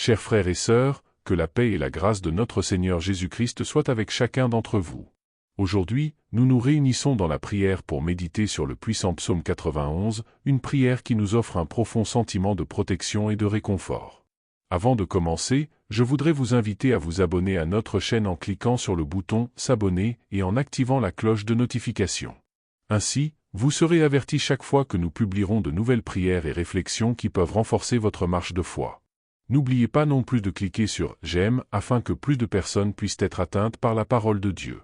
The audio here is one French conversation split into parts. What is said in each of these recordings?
Chers frères et sœurs, que la paix et la grâce de notre Seigneur Jésus-Christ soient avec chacun d'entre vous. Aujourd'hui, nous nous réunissons dans la prière pour méditer sur le puissant psaume 91, une prière qui nous offre un profond sentiment de protection et de réconfort. Avant de commencer, je voudrais vous inviter à vous abonner à notre chaîne en cliquant sur le bouton « S'abonner » et en activant la cloche de notification. Ainsi, vous serez avertis chaque fois que nous publierons de nouvelles prières et réflexions qui peuvent renforcer votre marche de foi. N'oubliez pas non plus de cliquer sur « J'aime » afin que plus de personnes puissent être atteintes par la parole de Dieu.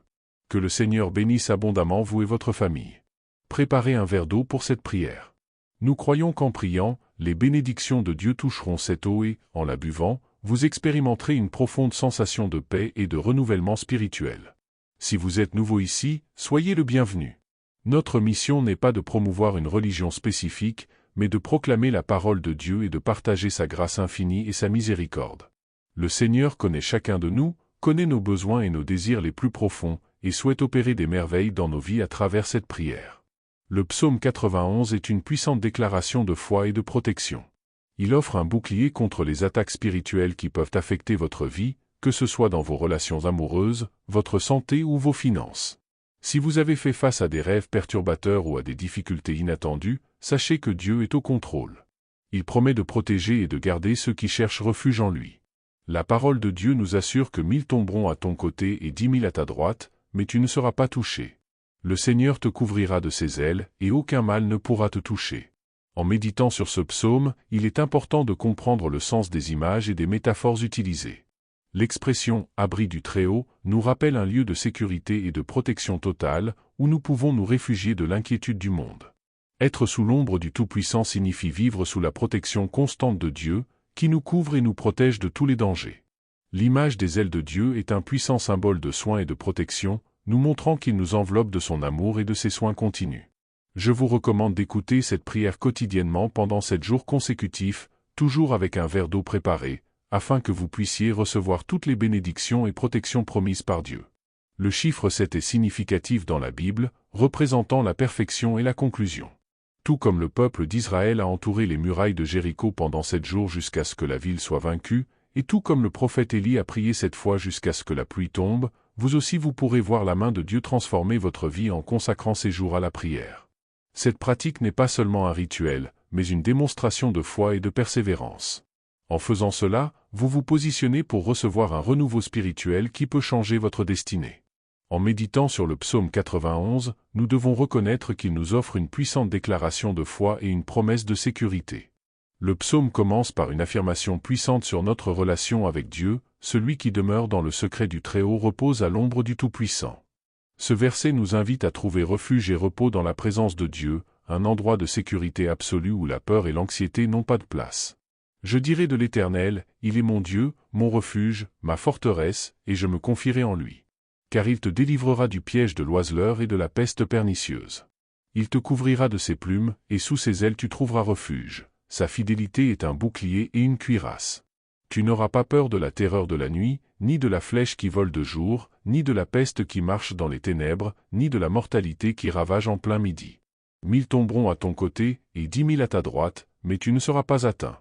Que le Seigneur bénisse abondamment vous et votre famille. Préparez un verre d'eau pour cette prière. Nous croyons qu'en priant, les bénédictions de Dieu toucheront cette eau et, en la buvant, vous expérimenterez une profonde sensation de paix et de renouvellement spirituel. Si vous êtes nouveau ici, soyez le bienvenu. Notre mission n'est pas de promouvoir une religion spécifique, mais de proclamer la parole de Dieu et de partager sa grâce infinie et sa miséricorde. Le Seigneur connaît chacun de nous, connaît nos besoins et nos désirs les plus profonds, et souhaite opérer des merveilles dans nos vies à travers cette prière. Le psaume 91 est une puissante déclaration de foi et de protection. Il offre un bouclier contre les attaques spirituelles qui peuvent affecter votre vie, que ce soit dans vos relations amoureuses, votre santé ou vos finances. Si vous avez fait face à des rêves perturbateurs ou à des difficultés inattendues, sachez que Dieu est au contrôle. Il promet de protéger et de garder ceux qui cherchent refuge en lui. La parole de Dieu nous assure que 1000 tomberont à ton côté et 10 000 à ta droite, mais tu ne seras pas touché. Le Seigneur te couvrira de ses ailes, et aucun mal ne pourra te toucher. En méditant sur ce psaume, il est important de comprendre le sens des images et des métaphores utilisées. L'expression « abri du Très-Haut » nous rappelle un lieu de sécurité et de protection totale, où nous pouvons nous réfugier de l'inquiétude du monde. Être sous l'ombre du Tout-Puissant signifie vivre sous la protection constante de Dieu, qui nous couvre et nous protège de tous les dangers. L'image des ailes de Dieu est un puissant symbole de soin et de protection, nous montrant qu'il nous enveloppe de son amour et de ses soins continus. Je vous recommande d'écouter cette prière quotidiennement pendant 7 jours consécutifs, toujours avec un verre d'eau préparé, afin que vous puissiez recevoir toutes les bénédictions et protections promises par Dieu. Le chiffre 7 est significatif dans la Bible, représentant la perfection et la conclusion. Tout comme le peuple d'Israël a entouré les murailles de Jéricho pendant 7 jours jusqu'à ce que la ville soit vaincue, et tout comme le prophète Élie a prié 7 fois jusqu'à ce que la pluie tombe, vous aussi vous pourrez voir la main de Dieu transformer votre vie en consacrant ces jours à la prière. Cette pratique n'est pas seulement un rituel, mais une démonstration de foi et de persévérance. En faisant cela, vous vous positionnez pour recevoir un renouveau spirituel qui peut changer votre destinée. En méditant sur le psaume 91, nous devons reconnaître qu'il nous offre une puissante déclaration de foi et une promesse de sécurité. Le psaume commence par une affirmation puissante sur notre relation avec Dieu, celui qui demeure dans le secret du Très-Haut repose à l'ombre du Tout-Puissant. Ce verset nous invite à trouver refuge et repos dans la présence de Dieu, un endroit de sécurité absolue où la peur et l'anxiété n'ont pas de place. Je dirai de l'Éternel, il est mon Dieu, mon refuge, ma forteresse, et je me confierai en lui. Car il te délivrera du piège de l'oiseleur et de la peste pernicieuse. Il te couvrira de ses plumes, et sous ses ailes tu trouveras refuge. Sa fidélité est un bouclier et une cuirasse. Tu n'auras pas peur de la terreur de la nuit, ni de la flèche qui vole de jour, ni de la peste qui marche dans les ténèbres, ni de la mortalité qui ravage en plein midi. 1000 tomberont à ton côté, et 10 000 à ta droite, mais tu ne seras pas atteint.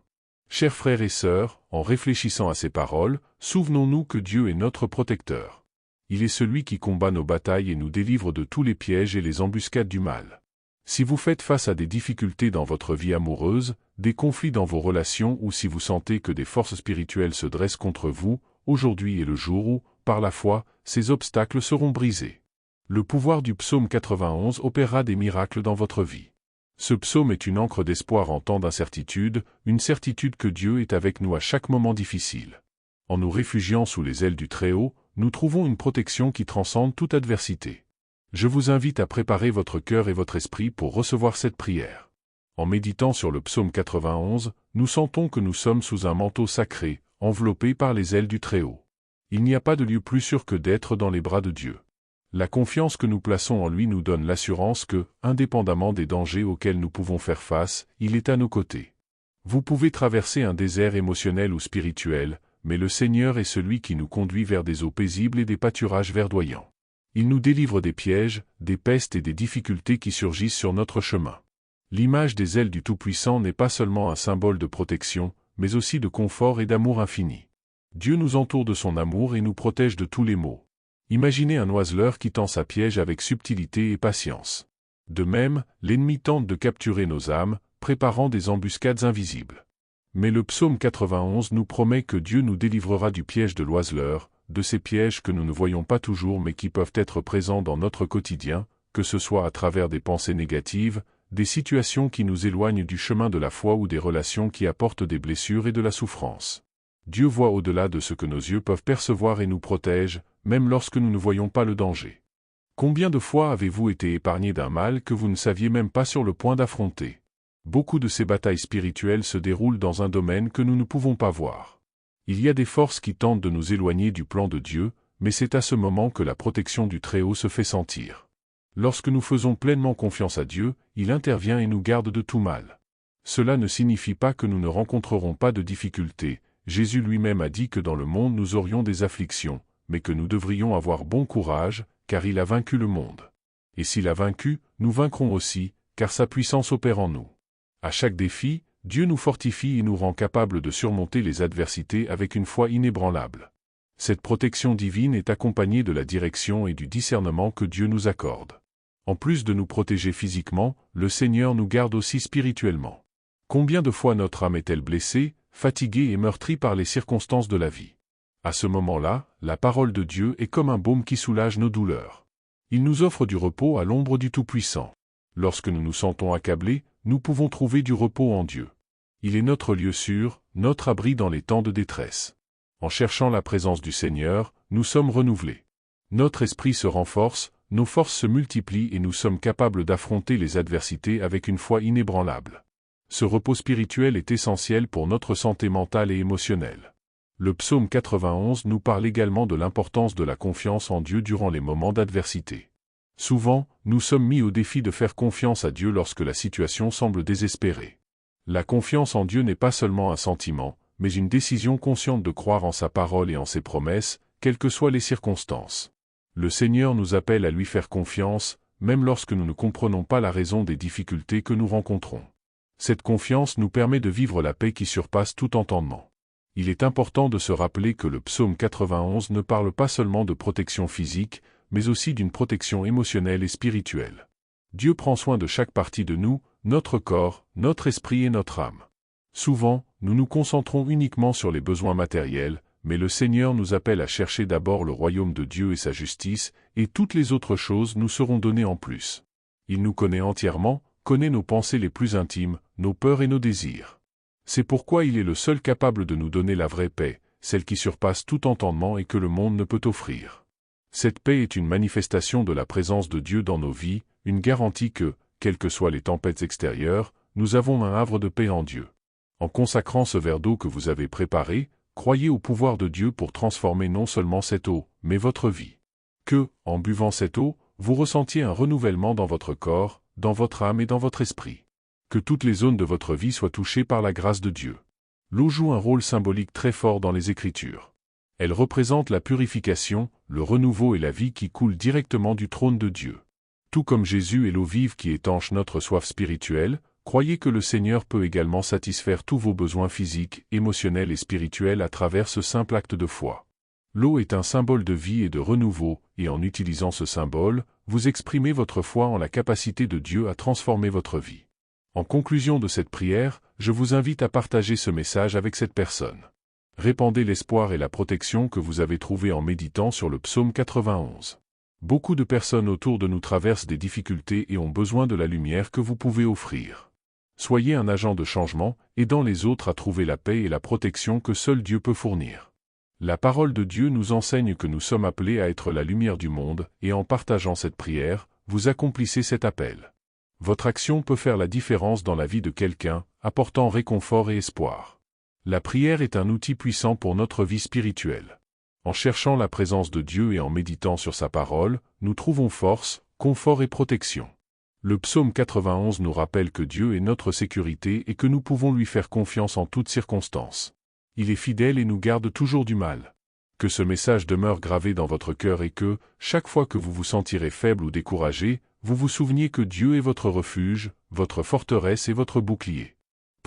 Chers frères et sœurs, en réfléchissant à ces paroles, souvenons-nous que Dieu est notre protecteur. Il est celui qui combat nos batailles et nous délivre de tous les pièges et les embuscades du mal. Si vous faites face à des difficultés dans votre vie amoureuse, des conflits dans vos relations ou si vous sentez que des forces spirituelles se dressent contre vous, aujourd'hui est le jour où, par la foi, ces obstacles seront brisés. Le pouvoir du psaume 91 opérera des miracles dans votre vie. Ce psaume est une encre d'espoir en temps d'incertitude, une certitude que Dieu est avec nous à chaque moment difficile. En nous réfugiant sous les ailes du Très-Haut, nous trouvons une protection qui transcende toute adversité. Je vous invite à préparer votre cœur et votre esprit pour recevoir cette prière. En méditant sur le psaume 91, nous sentons que nous sommes sous un manteau sacré, enveloppés par les ailes du Très-Haut. Il n'y a pas de lieu plus sûr que d'être dans les bras de Dieu. La confiance que nous plaçons en lui nous donne l'assurance que, indépendamment des dangers auxquels nous pouvons faire face, il est à nos côtés. Vous pouvez traverser un désert émotionnel ou spirituel, mais le Seigneur est celui qui nous conduit vers des eaux paisibles et des pâturages verdoyants. Il nous délivre des pièges, des pestes et des difficultés qui surgissent sur notre chemin. L'image des ailes du Tout-Puissant n'est pas seulement un symbole de protection, mais aussi de confort et d'amour infini. Dieu nous entoure de son amour et nous protège de tous les maux. Imaginez un oiseleur qui tend sa piège avec subtilité et patience. De même, l'ennemi tente de capturer nos âmes, préparant des embuscades invisibles. Mais le psaume 91 nous promet que Dieu nous délivrera du piège de l'oiseleur, de ces pièges que nous ne voyons pas toujours mais qui peuvent être présents dans notre quotidien, que ce soit à travers des pensées négatives, des situations qui nous éloignent du chemin de la foi ou des relations qui apportent des blessures et de la souffrance. Dieu voit au-delà de ce que nos yeux peuvent percevoir et nous protège, même lorsque nous ne voyons pas le danger. Combien de fois avez-vous été épargné d'un mal que vous ne saviez même pas sur le point d'affronter? Beaucoup de ces batailles spirituelles se déroulent dans un domaine que nous ne pouvons pas voir. Il y a des forces qui tentent de nous éloigner du plan de Dieu, mais c'est à ce moment que la protection du Très-Haut se fait sentir. Lorsque nous faisons pleinement confiance à Dieu, il intervient et nous garde de tout mal. Cela ne signifie pas que nous ne rencontrerons pas de difficultés. Jésus lui-même a dit que dans le monde nous aurions des afflictions, mais que nous devrions avoir bon courage, car il a vaincu le monde. Et s'il a vaincu, nous vaincrons aussi, car sa puissance opère en nous. À chaque défi, Dieu nous fortifie et nous rend capables de surmonter les adversités avec une foi inébranlable. Cette protection divine est accompagnée de la direction et du discernement que Dieu nous accorde. En plus de nous protéger physiquement, le Seigneur nous garde aussi spirituellement. Combien de fois notre âme est-elle blessée, fatiguée et meurtrie par les circonstances de la vie? À ce moment-là, la parole de Dieu est comme un baume qui soulage nos douleurs. Il nous offre du repos à l'ombre du Tout-Puissant. Lorsque nous nous sentons accablés, nous pouvons trouver du repos en Dieu. Il est notre lieu sûr, notre abri dans les temps de détresse. En cherchant la présence du Seigneur, nous sommes renouvelés. Notre esprit se renforce, nos forces se multiplient et nous sommes capables d'affronter les adversités avec une foi inébranlable. Ce repos spirituel est essentiel pour notre santé mentale et émotionnelle. Le psaume 91 nous parle également de l'importance de la confiance en Dieu durant les moments d'adversité. Souvent, nous sommes mis au défi de faire confiance à Dieu lorsque la situation semble désespérée. La confiance en Dieu n'est pas seulement un sentiment, mais une décision consciente de croire en sa parole et en ses promesses, quelles que soient les circonstances. Le Seigneur nous appelle à lui faire confiance, même lorsque nous ne comprenons pas la raison des difficultés que nous rencontrons. Cette confiance nous permet de vivre la paix qui surpasse tout entendement. Il est important de se rappeler que le psaume 91 ne parle pas seulement de protection physique, mais aussi d'une protection émotionnelle et spirituelle. Dieu prend soin de chaque partie de nous, notre corps, notre esprit et notre âme. Souvent, nous nous concentrons uniquement sur les besoins matériels, mais le Seigneur nous appelle à chercher d'abord le royaume de Dieu et sa justice, et toutes les autres choses nous seront données en plus. Il nous connaît entièrement, connaît nos pensées les plus intimes, nos peurs et nos désirs. C'est pourquoi il est le seul capable de nous donner la vraie paix, celle qui surpasse tout entendement et que le monde ne peut offrir. Cette paix est une manifestation de la présence de Dieu dans nos vies, une garantie que, quelles que soient les tempêtes extérieures, nous avons un havre de paix en Dieu. En consacrant ce verre d'eau que vous avez préparé, croyez au pouvoir de Dieu pour transformer non seulement cette eau, mais votre vie. Que, en buvant cette eau, vous ressentiez un renouvellement dans votre corps, dans votre âme et dans votre esprit. Que toutes les zones de votre vie soient touchées par la grâce de Dieu. L'eau joue un rôle symbolique très fort dans les Écritures. Elle représente la purification, le renouveau et la vie qui coulent directement du trône de Dieu. Tout comme Jésus est l'eau vive qui étanche notre soif spirituelle, croyez que le Seigneur peut également satisfaire tous vos besoins physiques, émotionnels et spirituels à travers ce simple acte de foi. L'eau est un symbole de vie et de renouveau, et en utilisant ce symbole, vous exprimez votre foi en la capacité de Dieu à transformer votre vie. En conclusion de cette prière, je vous invite à partager ce message avec cette personne. Répandez l'espoir et la protection que vous avez trouvés en méditant sur le psaume 91. Beaucoup de personnes autour de nous traversent des difficultés et ont besoin de la lumière que vous pouvez offrir. Soyez un agent de changement, aidant les autres à trouver la paix et la protection que seul Dieu peut fournir. La parole de Dieu nous enseigne que nous sommes appelés à être la lumière du monde, et en partageant cette prière, vous accomplissez cet appel. Votre action peut faire la différence dans la vie de quelqu'un, apportant réconfort et espoir. La prière est un outil puissant pour notre vie spirituelle. En cherchant la présence de Dieu et en méditant sur sa parole, nous trouvons force, confort et protection. Le psaume 91 nous rappelle que Dieu est notre sécurité et que nous pouvons lui faire confiance en toutes circonstances. Il est fidèle et nous garde toujours du mal. Que ce message demeure gravé dans votre cœur et que, chaque fois que vous vous sentirez faible ou découragé, vous vous souveniez que Dieu est votre refuge, votre forteresse et votre bouclier.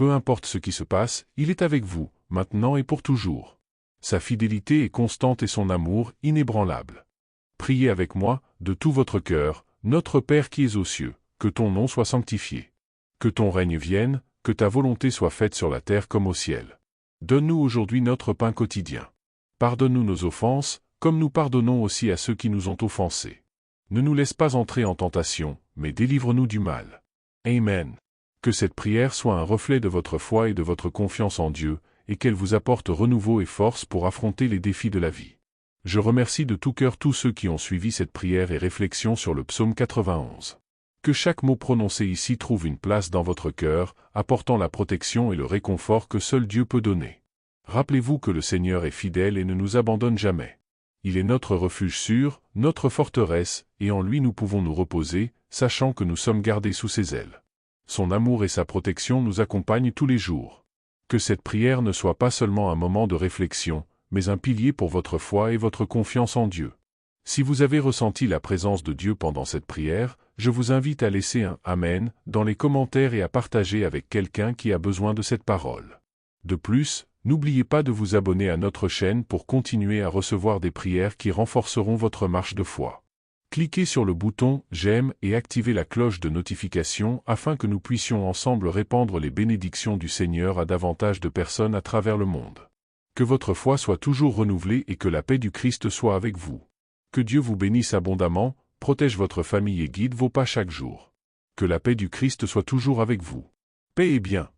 Peu importe ce qui se passe, il est avec vous, maintenant et pour toujours. Sa fidélité est constante et son amour inébranlable. Priez avec moi, de tout votre cœur, Notre Père qui es aux cieux, que ton nom soit sanctifié. Que ton règne vienne, que ta volonté soit faite sur la terre comme au ciel. Donne-nous aujourd'hui notre pain quotidien. Pardonne-nous nos offenses, comme nous pardonnons aussi à ceux qui nous ont offensés. Ne nous laisse pas entrer en tentation, mais délivre-nous du mal. Amen. Que cette prière soit un reflet de votre foi et de votre confiance en Dieu, et qu'elle vous apporte renouveau et force pour affronter les défis de la vie. Je remercie de tout cœur tous ceux qui ont suivi cette prière et réflexion sur le psaume 91. Que chaque mot prononcé ici trouve une place dans votre cœur, apportant la protection et le réconfort que seul Dieu peut donner. Rappelez-vous que le Seigneur est fidèle et ne nous abandonne jamais. Il est notre refuge sûr, notre forteresse, et en lui nous pouvons nous reposer, sachant que nous sommes gardés sous ses ailes. Son amour et sa protection nous accompagnent tous les jours. Que cette prière ne soit pas seulement un moment de réflexion, mais un pilier pour votre foi et votre confiance en Dieu. Si vous avez ressenti la présence de Dieu pendant cette prière, je vous invite à laisser un « Amen » dans les commentaires et à partager avec quelqu'un qui a besoin de cette parole. De plus, n'oubliez pas de vous abonner à notre chaîne pour continuer à recevoir des prières qui renforceront votre marche de foi. Cliquez sur le bouton « J'aime » et activez la cloche de notification afin que nous puissions ensemble répandre les bénédictions du Seigneur à davantage de personnes à travers le monde. Que votre foi soit toujours renouvelée et que la paix du Christ soit avec vous. Que Dieu vous bénisse abondamment, protège votre famille et guide vos pas chaque jour. Que la paix du Christ soit toujours avec vous. Paix et bien.